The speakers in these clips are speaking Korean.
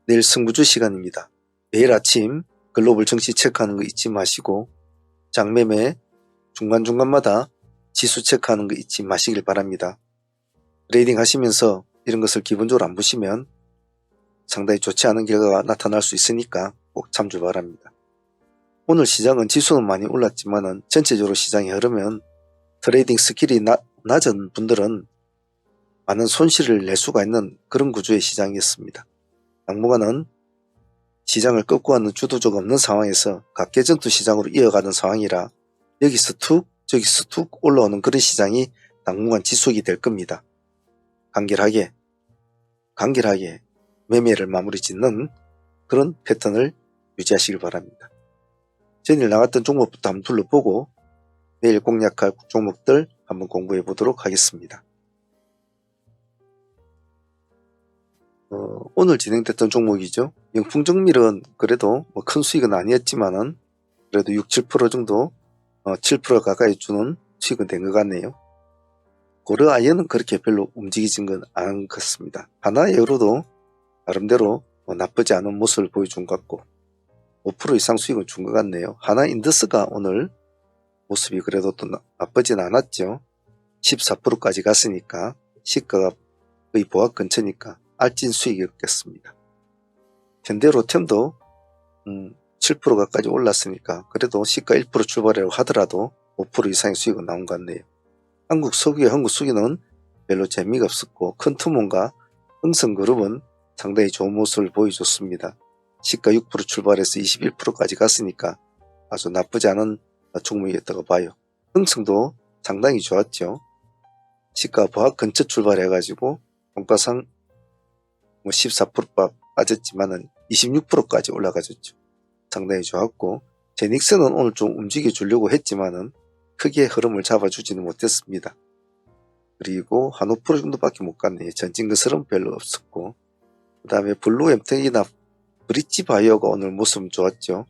내일 승부주 시간입니다. 매일 아침 글로벌 증시 체크하는 거 잊지 마시고 장매매 중간중간마다 지수 체크하는 거 잊지 마시길 바랍니다. 트레이딩 하시면서 이런 것을 기본적으로 안 보시면 상당히 좋지 않은 결과가 나타날 수 있으니까 꼭 참조 바랍니다. 오늘 시장은 지수는 많이 올랐지만 전체적으로 시장의 흐름은 트레이딩 스킬이 낮은 분들은 많은 손실을 낼 수가 있는 그런 구조의 시장이었습니다. 당분간은 시장을 꺾고 하는 주도적 없는 상황에서 각계전투 시장으로 이어가는 상황이라 여기서 툭 저기서 툭 올라오는 그런 시장이 당분간 지속이 될 겁니다. 간결하게 매매를 마무리 짓는 그런 패턴을 유지하시길 바랍니다. 전일 나갔던 종목부터 한번 둘러보고 내일 공략할 종목들 한번 공부해 보도록 하겠습니다. 오늘 진행됐던 종목이죠. 영풍정밀은 그래도 큰 수익은 아니었지만은 그래도 6, 7% 정도 7% 가까이 주는 수익은 된 것 같네요. 고려아연은 그렇게 별로 움직이진 건 안 같습니다. 하나예로도 나름대로 나쁘지 않은 모습을 보여준 것 같고 5% 이상 수익을 준 것 같네요. 하나인더스가 오늘 모습이 그래도 또 나쁘진 않았죠. 14%까지 갔으니까 시가가 거의 보합 근처니까 알찐 수익이었겠습니다. 현대로템도 7% 가까이 올랐으니까 그래도 시가 1% 출발이라고 하더라도 5% 이상의 수익은 나온 것 같네요. 한국석유는 별로 재미가 없었고 큰투몬과 흥성그룹은 상당히 좋은 모습을 보여줬습니다. 시가 6% 출발해서 21%까지 갔으니까 아주 나쁘지 않은 종목이었다고 봐요. 흥성도 상당히 좋았죠. 시가 보합 근처 출발해가지고 종가상 14% 빠졌지만은 26%까지 올라가졌죠. 상당히 좋았고 제닉스는 오늘 좀 움직여 주려고 했지만은 크게 흐름을 잡아주지는 못했습니다. 그리고 한 5% 정도밖에 못 갔네요. 전진 것은 별로 없었고 그 다음에 블루엠텍이나 브릿지바이오가 오늘 모습은 좋았죠.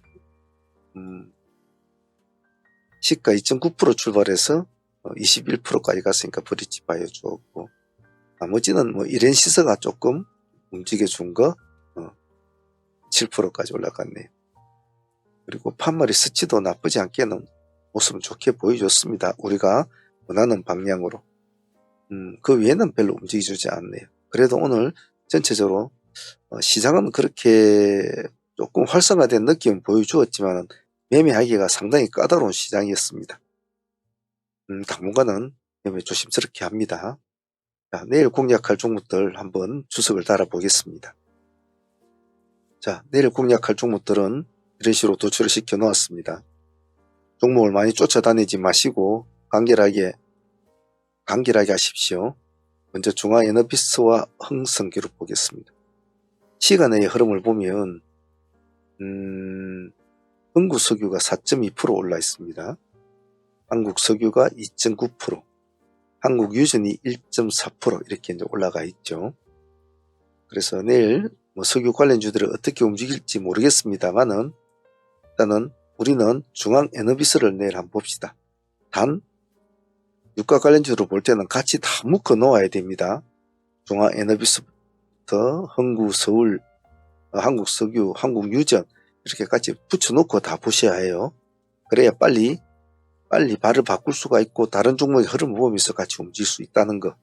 시가 2.9% 출발해서 21%까지 갔으니까 브릿지바이오 좋았고 나머지는 이렌시스가 조금 움직여준 거 7%까지 올라갔네요. 그리고 판머리 스치도 나쁘지 않게는 모습은 좋게 보여줬습니다. 우리가 원하는 방향으로. 그 외에는 별로 움직여주지 않네요. 그래도 오늘 전체적으로 시장은 그렇게 조금 활성화된 느낌을 보여주었지만 매매하기가 상당히 까다로운 시장이었습니다. 당분간은 매매 조심스럽게 합니다. 자, 내일 공략할 종목들 한번 주석을 달아 보겠습니다. 자, 내일 공략할 종목들은 이런 식으로 도출을 시켜 놓았습니다. 종목을 많이 쫓아다니지 마시고 간결하게 하십시오. 먼저 중앙에너비스와 흥성그룹 보겠습니다. 시간의 흐름을 보면 흥구석유가 4.2% 올라 있습니다. 한국석유가 2.9%, 한국유전이 1.4% 이렇게 이제 올라가 있죠. 그래서 내일 석유 관련주들이 어떻게 움직일지 모르겠습니다만은 일단은 우리는 중앙에너비스를 내일 한번 봅시다. 단 유가 관련주로 볼 때는 같이 다 묶어 놓아야 됩니다. 중앙에너비스부터 흥구서울, 한국석유, 한국유전 이렇게 같이 붙여놓고 다 보셔야 해요. 그래야 빨리 발을 바꿀 수가 있고 다른 종목의 흐름을 보면서 같이 움직일 수 있다는 거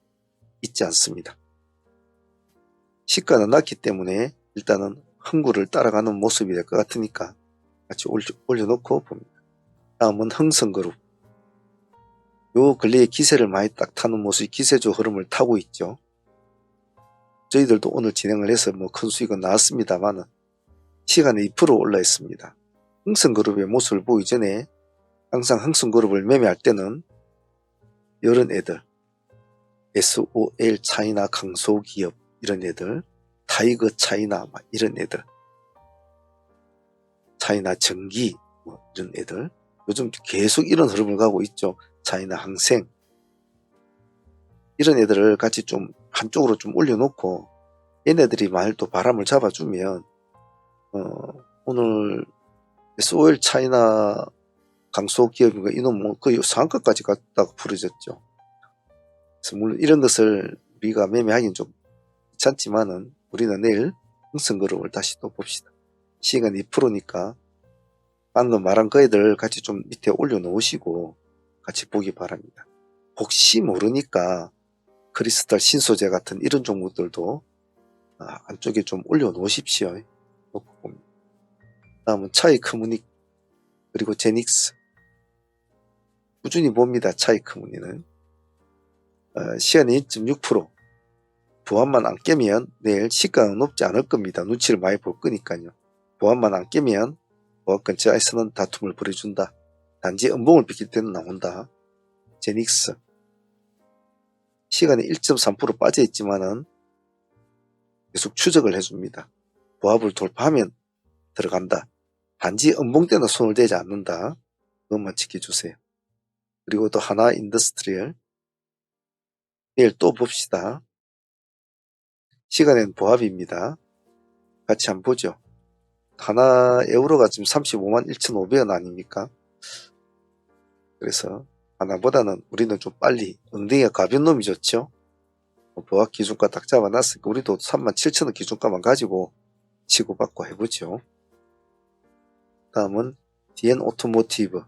잊지 않습니다. 시가는 낮기 때문에 일단은 흥구를 따라가는 모습이 될 것 같으니까 같이 올려놓고 봅니다. 다음은 흥성그룹. 요 근래에 기세를 많이 딱 타는 모습이 기세적 흐름을 타고 있죠. 저희들도 오늘 진행을 해서 큰 수익은 나왔습니다만 시간에 2% 올라 있습니다. 흥성그룹의 모습을 보기 전에 항상 흥성그룹을 매매할 때는 이런 애들 SOL 차이나 강소기업 이런 애들 타이거 차이나 이런 애들 차이나 전기 이런 애들 요즘 계속 이런 흐름을 가고 있죠. 차이나 항생 이런 애들을 같이 좀 한쪽으로 좀 올려놓고 얘네들이 만일 또 바람을 잡아주면 오늘 SOL 차이나 강소기업인가 이놈 거의 상한가까지 갔다가 부러졌죠. 그래서 물론 이런 것을 우리가 매매하기는 좀 귀찮지만은 우리는 내일 형성 그룹을 다시 또 봅시다. 시간 2%니까 방금 말한 거애들 같이 좀 밑에 올려놓으시고 같이 보기 바랍니다. 혹시 모르니까 크리스탈 신소재 같은 이런 종목들도 안쪽에 좀 올려놓으십시오. 놓고 봅니다. 다음은 차이 커뮤닉 그리고 제닉스 꾸준히 봅니다. 차이 커뮤니는 시간이 1.6% 보합만 안 깨면 내일 시가는 높지 않을 겁니다. 눈치를 많이 볼 거니까요. 보합만 안 깨면 보합 근처에서는 다툼을 벌여준다. 단지 음봉을 비킬 때는 나온다. 제닉스 시간이 1.3% 빠져있지만은 계속 추적을 해줍니다. 보합을 돌파하면 들어간다. 단지 음봉 때는 손을 대지 않는다. 그것만 지켜주세요. 그리고 또 하나 인더스트리얼 내일 또 봅시다. 시간엔 보합입니다. 같이 한번 보죠. 하나 에우로가 지금 35만 1,500원 아닙니까? 그래서 하나보다는 우리는 좀 빨리 엉덩이가 가벼운 놈이 좋죠. 보합 기준가 딱 잡아놨으니까 우리도 37,000원 기준가만 가지고 치고받고 해보죠. 다음은 DN 오토모티브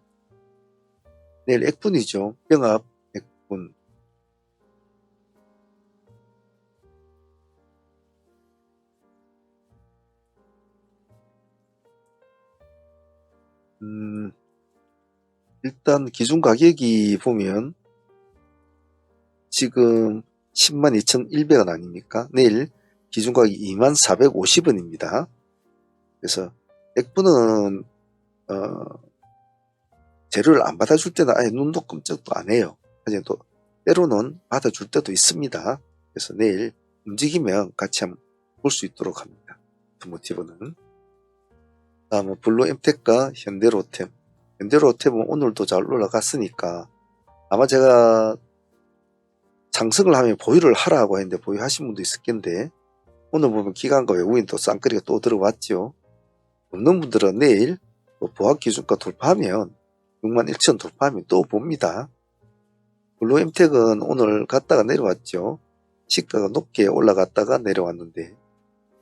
내일 액분이죠. 병합 액분 일단 기준 가격이 보면 지금 102,100원 아닙니까? 내일 기준 가격이 2450원입니다. 그래서 액분은 재료를 안 받아줄 때는 아예 눈도 끔찍도 안 해요. 하지만 또 때로는 받아줄 때도 있습니다. 그래서 내일 움직이면 같이 한번 볼 수 있도록 합니다. 오토모티브는. 다음은 블루엠텍과 현대로템. 현대로템은 오늘도 잘 올라갔으니까 아마 제가 상승을 하면 보유를 하라고 했는데 보유하신 분도 있었겠는데 오늘 보면 기관과 외국인 또 쌍끌이가 또 들어왔죠. 없는 분들은 내일 보합 기준가 돌파하면 61,000 돌파하면 또 봅니다. 블루엠텍은 오늘 갔다가 내려왔죠. 시가가 높게 올라갔다가 내려왔는데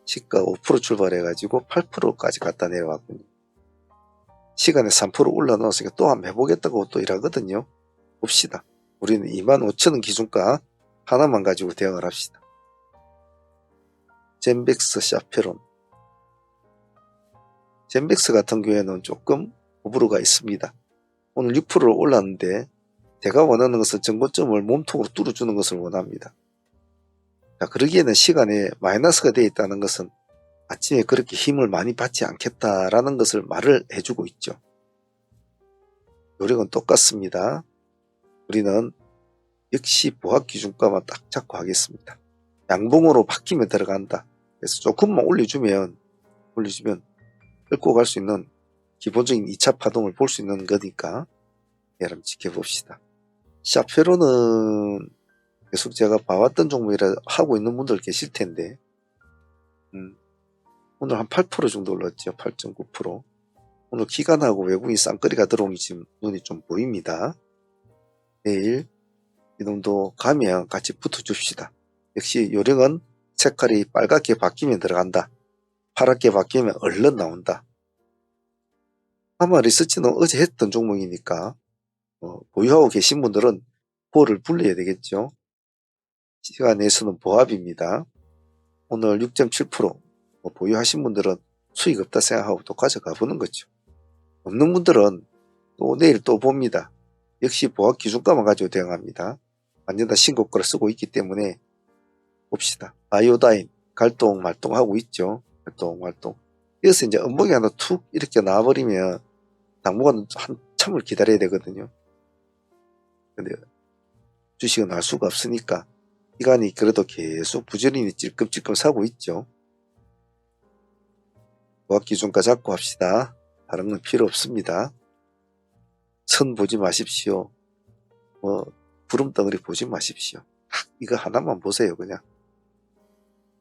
시가 5% 출발해가지고 8%까지 갔다 내려왔군요. 시간에 3% 올라놓았으니까 또 한번 해보겠다고 또 일하거든요. 봅시다. 우리는 25,000원 기준가 하나만 가지고 대응을 합시다. 젠백스 샤페론 젠백스 같은 경우에는 조금 호불호가 있습니다. 오늘 6%를 올랐는데 제가 원하는 것은 전고점을 몸통으로 뚫어주는 것을 원합니다. 자, 그러기에는 시간에 마이너스가 되어 있다는 것은 아침에 그렇게 힘을 많이 받지 않겠다라는 것을 말을 해주고 있죠. 요령은 똑같습니다. 우리는 역시 보합 기준가만 딱 잡고 하겠습니다. 양봉으로 바뀌면 들어간다. 그래서 조금만 올려주면 끌고 갈 수 있는 기본적인 2차 파동을 볼 수 있는 거니까 여러분 지켜봅시다. 샤페로는 계속 제가 봐왔던 종목이라 하고 있는 분들 계실 텐데 오늘 한 8% 정도 올랐죠. 8.9%. 오늘 기관하고 외국인 쌍끌이가 들어오면 지금 눈이 좀 보입니다. 내일 이놈도 가면 같이 붙어줍시다. 역시 요령은 색깔이 빨갛게 바뀌면 들어간다. 파랗게 바뀌면 얼른 나온다. 아마 리서치는 어제 했던 종목이니까 보유하고 계신 분들은 보를 불려야 되겠죠. 시간에서는 보합입니다. 오늘 6.7% 보유하신 분들은 수익 없다 생각하고 또 가져가 보는 거죠. 없는 분들은 또 내일 또 봅니다. 역시 보합 기준가만 가지고 대응합니다. 완전 다 신고가를 쓰고 있기 때문에 봅시다. 아이오다인 갈동 말동하고 있죠. 갈동 여기서 이제 음봉이 하나 툭 이렇게 나와버리면 당분간 한참을 기다려야 되거든요. 근데 주식은 알 수가 없으니까 기간이 그래도 계속 부지런히 찔끔찔끔 사고 있죠. 보합 기준가 잡고 합시다. 다른 건 필요 없습니다. 선 보지 마십시오. 구름덩어리 보지 마십시오. 이거 하나만 보세요. 그냥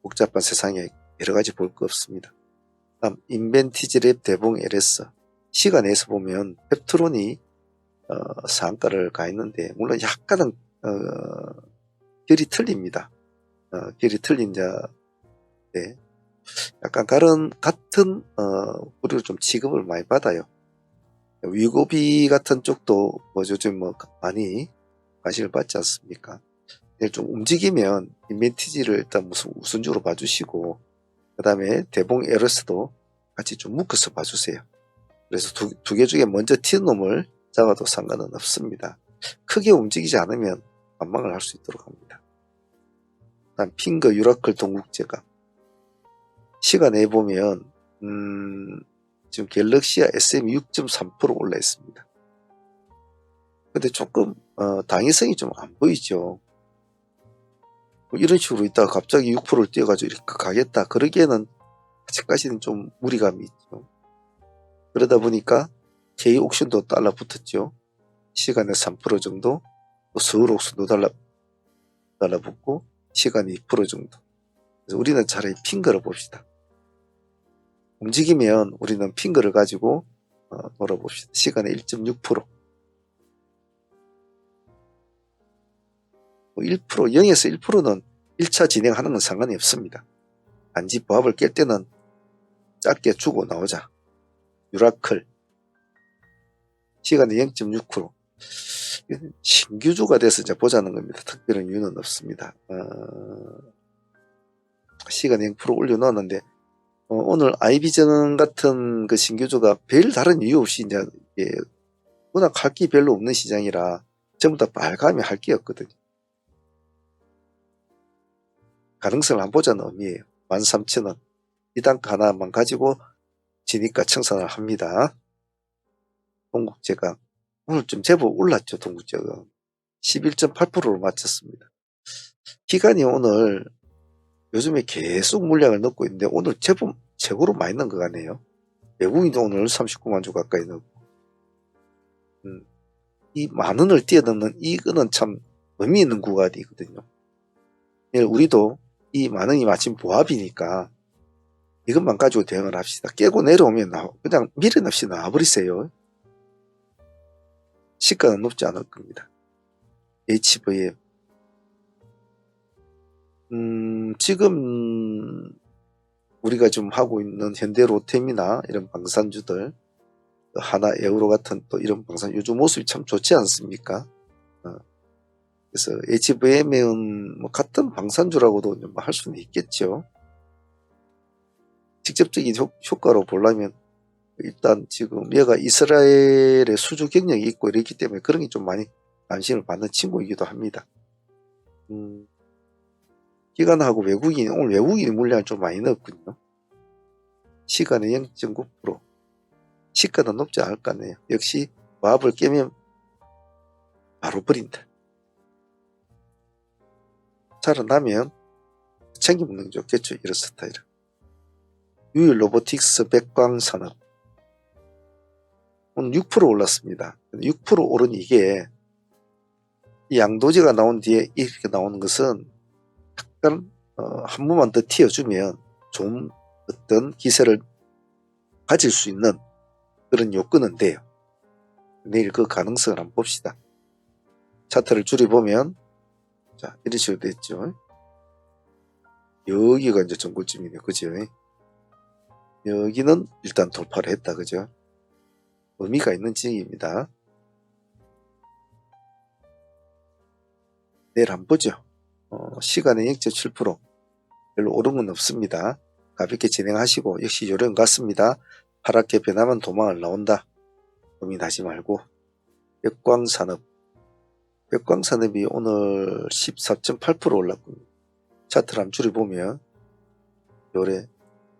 복잡한 세상에 여러가지 볼 거 없습니다. 다음 인벤티지랩 대봉 LS 시간에서 보면 펩트론이 상한가를 가 있는데 물론 약간은 결이 틀립니다. 결이 틀린 자인데 약간 같은 우리로 좀 취급을 많이 받아요. 위고비 같은 쪽도 뭐 요즘 뭐 많이 관심을 받지 않습니까? 좀 움직이면 인벤티지를 일단 무슨 우선적으로 봐주시고, 그 다음에 대봉 에러스도 같이 좀 묶어서 봐주세요. 그래서 두 개 중에 먼저 튀는 놈을 잡아도 상관은 없습니다. 크게 움직이지 않으면 관망을 할 수 있도록 합니다. 다음 핑거 유라클 동국제가 시간에 보면 지금 갤럭시아 SM 6.3% 올라 있습니다. 근데 조금 당위성이 좀 안 보이죠. 뭐 이런 식으로 있다가 갑자기 6%를 뛰어가지고 이렇게 가겠다 그러기에는 아직까지는 좀 무리감이 있죠. 그러다 보니까 K 옥션도 달라붙었죠. 시간에 3% 정도, 또 서울 옥션도 달라붙고 시간이 2% 정도. 그래서 우리는 차라리 핑거를 봅시다. 움직이면 우리는 핑거를 가지고 놀아봅시다. 시간에 1.6%. 뭐 1%, 0에서 1%는 1차 진행하는 건 상관이 없습니다. 단지 보합을 깰 때는 짧게 주고 나오자. 유라클 시간에 0.6%. 신규주가 돼서 이제 보자는 겁니다. 특별한 이유는 없습니다. 시간에 0% 올려놓았는데 오늘 아이비전 같은 그 신규주가 별 다른 이유 없이 이제 워낙 할 게 별로 없는 시장이라 전부 다 빨감이 할 게 없거든요. 가능성을 한번 보자는 의미예요. 13,000원 이 단가 하나만 가지고 지니까 청산을 합니다. 동국제가 오늘 좀 제법 올랐죠. 동국제가 11.8%로 마쳤습니다. 기간이 오늘 요즘에 계속 물량을 넣고 있는데 오늘 제법 최고로 많이 넣은 것 같네요. 외국인도 오늘 39만 주 가까이 넣고 이 만원을 뛰어넘는 이거는 참 의미 있는 구간이거든요. 우리도 이 만원이 마침 보합이니까 이것만 가지고 대응을 합시다. 깨고 내려오면 그냥 미련 없이 나와버리세요. 시가는 높지 않을 겁니다. HVM 지금 우리가 좀 하고 있는 현대로템이나 이런 방산주들 하나 에어로 같은 또 이런 방산 요즘 모습이 참 좋지 않습니까? 그래서 HVM은 뭐 같은 방산주라고도 할 수는 있겠죠. 직접적인 효과로 보려면 일단 지금 얘가 이스라엘의 수주 경력이 있고 이렇기 때문에 그런 게 좀 많이 관심을 받는 친구이기도 합니다. 기관하고 외국인, 오늘 외국인 물량을 좀 많이 넣었군요. 시간에 0.9%. 시가는 높지 않을 거 아니에요. 역시 마법을 깨면 바로 버린다. 살아나면 챙겨 먹는 게 좋겠죠. 이런 스타일은. 유일 로보틱스 백광산업. 오늘 6% 올랐습니다. 6% 오른 이게 이 양도지가 나온 뒤에 이렇게 나오는 것은 약간 한 번만 더 튀어주면 좀 어떤 기세를 가질 수 있는 그런 요건은 돼요. 내일 그 가능성을 한번 봅시다. 차트를 줄여보면 자 이런 식으로 됐죠. 여기가 이제 전고점이네요. 그죠? 여기는 일단 돌파를 했다. 그죠? 의미가 있는 지역입니다. 내일 한번 보죠. 시간에 0.7% 별로 오른 건 없습니다. 가볍게 진행하시고 역시 요령 같습니다. 하락해 변하면 도망을 나온다. 고민하지 말고 백광산업이 오늘 14.8% 올랐군요. 차트를 한번 줄여보면 요래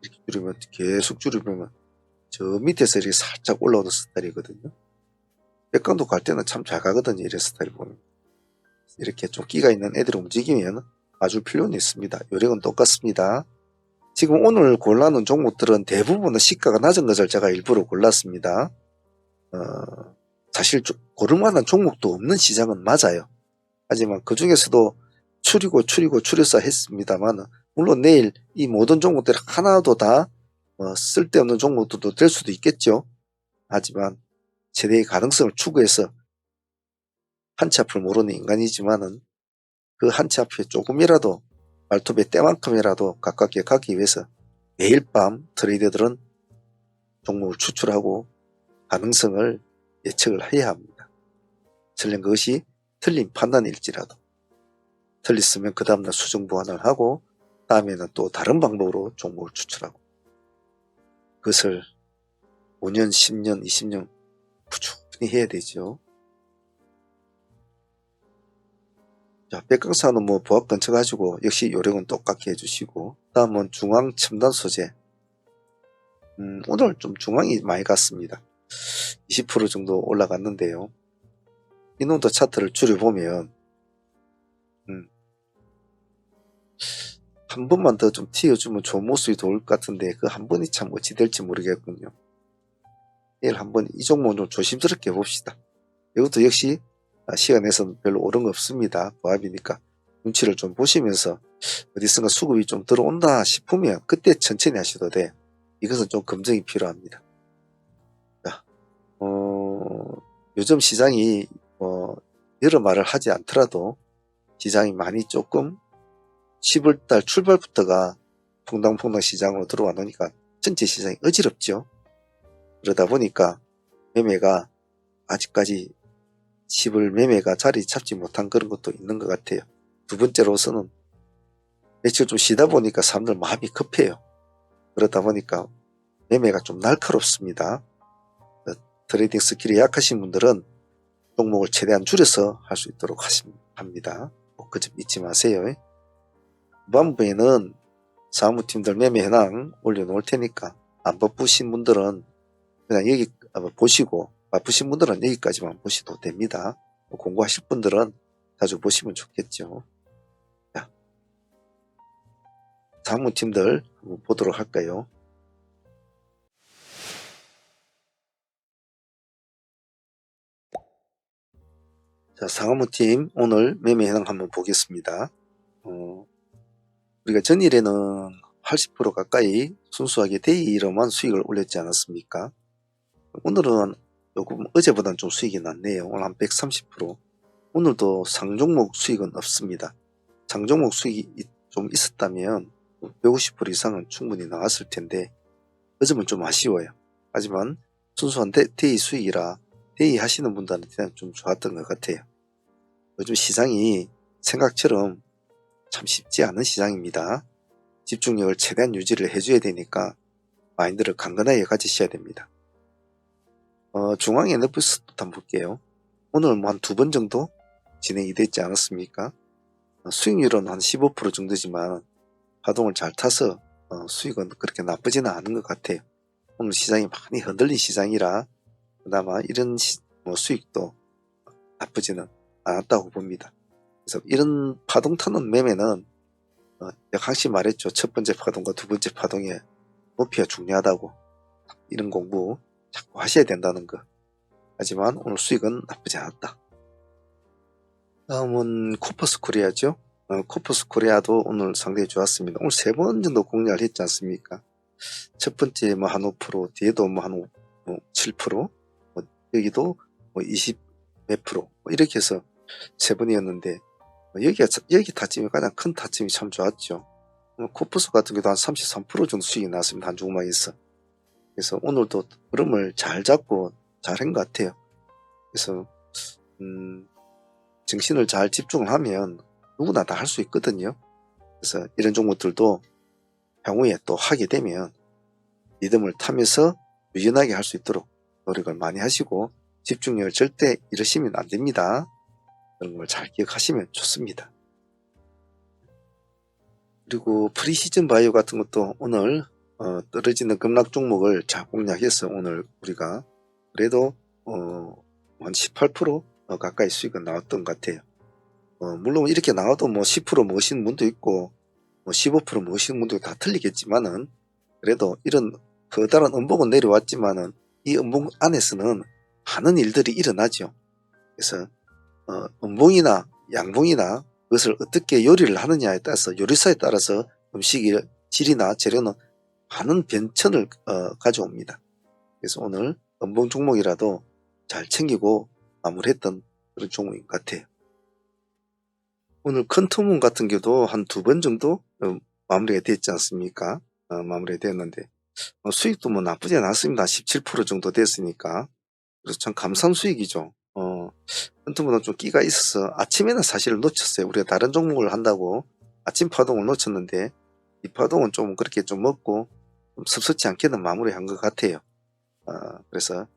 이렇게 줄이면 계속 줄여보면 저 밑에서 이렇게 살짝 올라오는 스타일이거든요. 백광도 갈 때는 참 잘 가거든요. 이런 스타일 보면 이렇게 좀 끼가 있는 애들이 움직이면 봐줄 필요는 있습니다. 요령은 똑같습니다. 지금 오늘 골라놓은 종목들은 대부분은 시가가 낮은 것을 제가 일부러 골랐습니다. 사실 고를만한 종목도 없는 시장은 맞아요. 하지만 그 중에서도 추려서 했습니다만 물론 내일 이 모든 종목들 하나도 다 쓸데없는 종목들도 될 수도 있겠죠. 하지만 최대의 가능성을 추구해서 한 치 앞을 모르는 인간이지만은 그 한 치 앞에 조금이라도 말톱의 때만큼이라도 가깝게 가기 위해서 매일 밤 트레이더들은 종목을 추출하고 가능성을 예측을 해야 합니다. 설령 그것이 틀린 판단일지라도. 틀렸으면 그 다음날 수정 보완을 하고 다음에는 또 다른 방법으로 종목을 추출하고, 그것을 5년, 10년, 20년 꾸준히 해야 되죠. 자, 백강사는 뭐 보합 근처가지고 역시 요령은 똑같게 해주시고, 다음은 중앙 첨단 소재. 오늘 좀 중앙이 많이 갔습니다. 20% 정도 올라갔는데요. 이놈도 차트를 줄여보면 한 번만 더 좀 튀어주면 좋은 모습이 좋을 것 같은데 그 한 번이 참 어찌 될지 모르겠군요. 내일 한번 이 종목 좀 조심스럽게 봅시다. 이것도 역시 시간 내서는 별로 옳은 거 없습니다. 보합이니까 눈치를 좀 보시면서 어디선가 수급이 좀 들어온다 싶으면 그때 천천히 하셔도 돼. 이것은 좀 검증이 필요합니다. 자, 요즘 시장이 여러 말을 하지 않더라도 시장이 많이 조금 10월달 출발부터가 퐁당퐁당 시장으로 들어와 놓으니까 전체 시장이 어지럽죠. 그러다 보니까 매매가 아직까지 10월 매매가 자리 잡지 못한 그런 것도 있는 것 같아요. 두 번째로서는 며칠 좀 쉬다 보니까 사람들 마음이 급해요. 그러다 보니까 매매가 좀 날카롭습니다. 트레이딩 스킬이 약하신 분들은 종목을 최대한 줄여서 할 수 있도록 합니다. 그 점 잊지 마세요. 후반부에는 사무팀들 매매 현황 올려놓을 테니까 안 바쁘신 분들은 그냥 여기 보시고, 바쁘신 분들은 여기까지만 보셔도 됩니다. 공부하실 분들은 자주 보시면 좋겠죠. 자, 사무팀들 한번 보도록 할까요? 자, 상무팀 오늘 매매 현황 한번 보겠습니다. 우리가 전일에는 80% 가까이 순수하게 데이로만 수익을 올렸지 않았습니까? 오늘은 조금 어제보다는 좀 수익이 났네요. 오늘 한 130%. 오늘도 상종목 수익은 없습니다. 상종목 수익이 좀 있었다면 150% 이상은 충분히 나왔을 텐데 그 점은 좀 아쉬워요. 하지만 순수한 데이 수익이라 데이 하시는 분들한테는 좀 좋았던 것 같아요. 요즘 시장이 생각처럼 참 쉽지 않은 시장입니다. 집중력을 최대한 유지를 해줘야 되니까 마인드를 강건하게 가지셔야 됩니다. 중앙 NFS부터 한번 볼게요. 오늘 뭐 한 2번 정도 진행이 됐지 않았습니까? 수익률은 한 15% 정도지만 파동을 잘 타서 수익은 그렇게 나쁘지는 않은 것 같아요. 오늘 시장이 많이 흔들린 시장이라 그나마 이런 수익도 나쁘지는 않았다고 봅니다. 그래서 이런 파동 타는 매매는 항시 말했죠. 첫 번째 파동과 두 번째 파동의 높이가 중요하다고. 이런 공부 자꾸 하셔야 된다는 거. 하지만 오늘 수익은 나쁘지 않았다. 다음은 코퍼스 코리아죠. 코퍼스 코리아도 오늘 상당히 좋았습니다. 오늘 3번 정도 공략을 했지 않습니까? 첫 번째 뭐 한 5%, 뒤에도 뭐 한 7%, 여기도 뭐 20 몇 프로 이렇게 해서 3번이었는데 여기 타점이 가장 큰 타점이 참 좋았죠. 코퍼스 같은 경우도 한 33% 정도 수익이 나왔습니다. 한 주막에서. 그래서 오늘도 흐름을 잘 잡고 잘한 것 같아요. 그래서 정신을 잘 집중을 하면 누구나 다 할 수 있거든요. 그래서 이런 종목들도 향후에 또 하게 되면 리듬을 타면서 유연하게 할 수 있도록 노력을 많이 하시고 집중력을 절대 잃으시면 안 됩니다. 그런 걸 잘 기억하시면 좋습니다. 그리고 프리시즌 바이오 같은 것도 오늘 떨어지는 급락 종목을 잘 공략해서 오늘 우리가 그래도 한 18% 가까이 수익은 나왔던 것 같아요. 물론 이렇게 나와도 뭐 10% 먹으시는 분도 있고 뭐 15% 먹으시는 분도 다 틀리겠지만은 그래도 이런 커다란 음봉은 내려왔지만은 이 음봉 안에서는 많은 일들이 일어나죠. 그래서 음봉이나 양봉이나 그것을 어떻게 요리를 하느냐에 따라서 요리사에 따라서 음식의 질이나 재료는 많은 변천을 가져옵니다. 그래서 오늘 음봉 종목이라도 잘 챙기고 마무리했던 그런 종목인 것 같아요. 오늘 컨트문 같은 경우도 한 2번 정도 마무리가 됐지 않습니까? 마무리되었는데 수익도 뭐 나쁘지 않았습니다. 17% 정도 됐으니까. 그래서 참 감사한 수익이죠. 헌트보다 좀 끼가 있어서 아침에는 사실 놓쳤어요. 우리가 다른 종목을 한다고 아침 파동을 놓쳤는데 이 파동은 좀 그렇게 좀 먹고 좀 섭섭지 않게는 마무리한 것 같아요. 그래서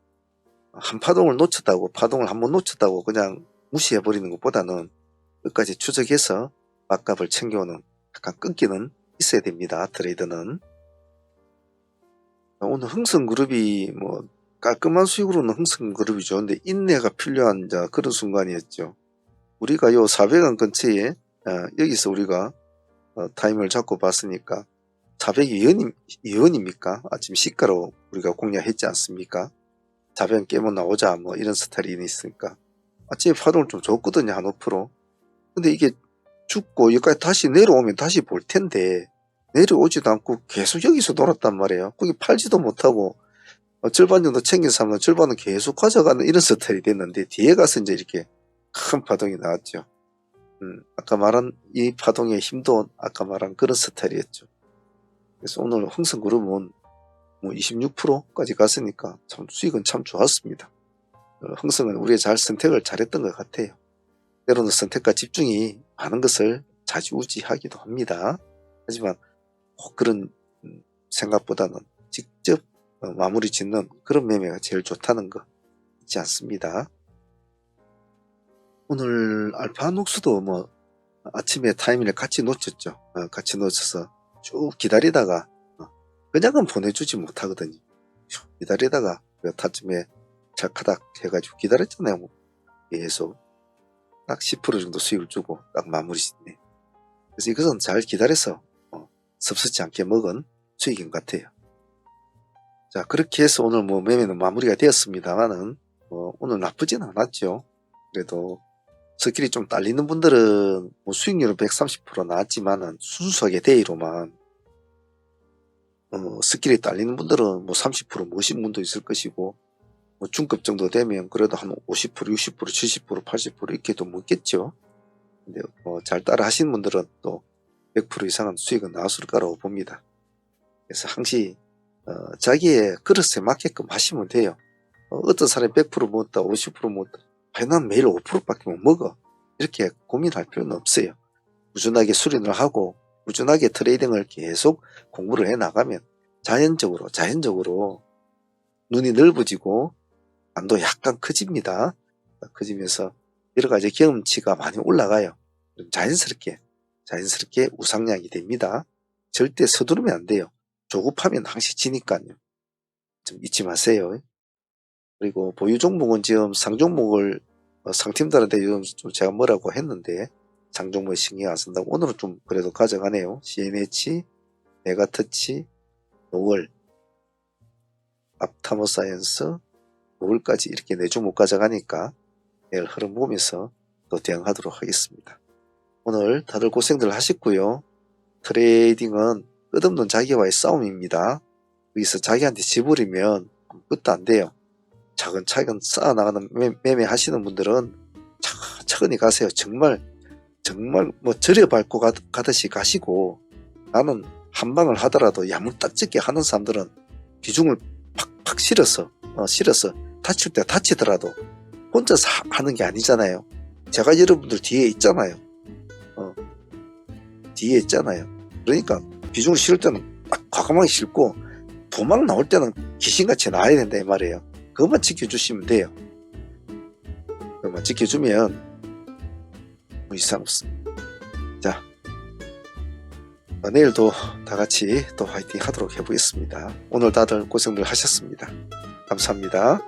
한 파동을 놓쳤다고, 파동을 한번 놓쳤다고 그냥 무시해버리는 것보다는 끝까지 추적해서 막값을 챙겨오는 약간 끈기는 있어야 됩니다. 트레이드는. 오늘 흥성그룹이 뭐 깔끔한 수익으로는 흥성그룹이 좋은데 인내가 필요한 그런 순간이었죠. 우리가 요 400원 근처에 여기서 우리가 타임을 잡고 봤으니까 400이 예언입니까? 아침 시가로 우리가 공략했지 않습니까? 400원 깨면 나오자 뭐 이런 스타일이 있으니까 아침에 파동을 좀 줬거든요. 한 5%. 근데 이게 죽고 여기까지 다시 내려오면 다시 볼 텐데 내려오지도 않고 계속 여기서 놀았단 말이에요. 거기 팔지도 못하고 절반 정도 챙겨서 하면 절반은 계속 가져가는 이런 스타일이 됐는데 뒤에 가서 이제 이렇게 큰 파동이 나왔죠. 아까 말한 이 파동의 힘도 아까 말한 그런 스타일이었죠. 그래서 오늘 흥성그룹은 뭐 26%까지 갔으니까 참 수익은 참 좋았습니다. 흥성은 우리가 잘 선택을 잘했던 것 같아요. 때로는 선택과 집중이 많은 것을 좌지우지하기도 합니다. 하지만 꼭 그런 생각보다는 직접 마무리 짓는 그런 매매가 제일 좋다는 거 잊지 않습니다. 오늘 알파녹스도 뭐 아침에 타이밍을 같이 놓쳤죠. 같이 놓쳐서 쭉 기다리다가 그냥은 보내주지 못하거든요. 기다리다가 타점에 착하닥 해가지고 기다렸잖아요. 뭐 계속 딱 10% 정도 수익을 주고 딱 마무리 짓네. 그래서 이것은 잘 기다려서 섭섭지 않게 먹은 수익인 것 같아요. 자, 그렇게 해서 오늘 뭐 매매는 마무리가 되었습니다만은 오늘 나쁘진 않았죠. 그래도 스킬이 좀 딸리는 분들은 뭐 수익률은 130% 나왔지만은 순수하게 데이로만 스킬이 딸리는 분들은 뭐 30% 모신 분도 있을 것이고 뭐 중급 정도 되면 그래도 한 50%, 60%, 70%, 80% 이렇게도 먹겠죠. 근데 잘 따라 하시는 분들은 또 100% 이상은 수익은 나왔을 거라고 봅니다. 그래서 항시 자기의 그릇에 맞게끔 하시면 돼요. 어떤 사람이 100% 먹었다, 50% 먹었다. 아니, 난 매일 5%밖에 못 먹어. 이렇게 고민할 필요는 없어요. 꾸준하게 수련을 하고 꾸준하게 트레이딩을 계속 공부를 해 나가면 자연적으로 눈이 넓어지고 안도 약간 커집니다. 커지면서 여러 가지 경험치가 많이 올라가요. 자연스럽게 우상향이 됩니다. 절대 서두르면 안 돼요. 조급하면 항시 지니까요. 좀 잊지 마세요. 그리고 보유 종목은 지금 상종목을 상팀들한테 요즘 좀 제가 뭐라고 했는데 상종목에 신경 안 쓴다고 오늘은 좀 그래도 가져가네요. CNH, 메가터치, 노월, 앞타모사이언스, 노월까지 이렇게 4종목 가져가니까 내일 흐름 보면서 또 대응하도록 하겠습니다. 오늘 다들 고생들 하셨고요. 트레이딩은 끝없는 자기와의 싸움입니다. 여기서 자기한테 지불이면 아무것도 안 돼요. 차근차근 쌓아나가는 매매 하시는 분들은 차근히 가세요. 정말 뭐 절여밟고 가듯이 가시고 나는 한방을 하더라도 야물딱지게 하는 사람들은 비중을 팍팍 실어서 다칠 때 다치더라도 혼자서 하는 게 아니잖아요. 제가 여러분들 뒤에 있잖아요. 뒤에 있잖아요. 그러니까 비중을 실을 때는 딱 과감하게 실고 도망 나올 때는 귀신같이 나와야 된다 이 말이에요. 그것만 지켜주시면 돼요. 그것만 지켜주면 뭐 이상 없습니다. 자, 내일도 다 같이 또 화이팅 하도록 해보겠습니다. 오늘 다들 고생들 하셨습니다. 감사합니다.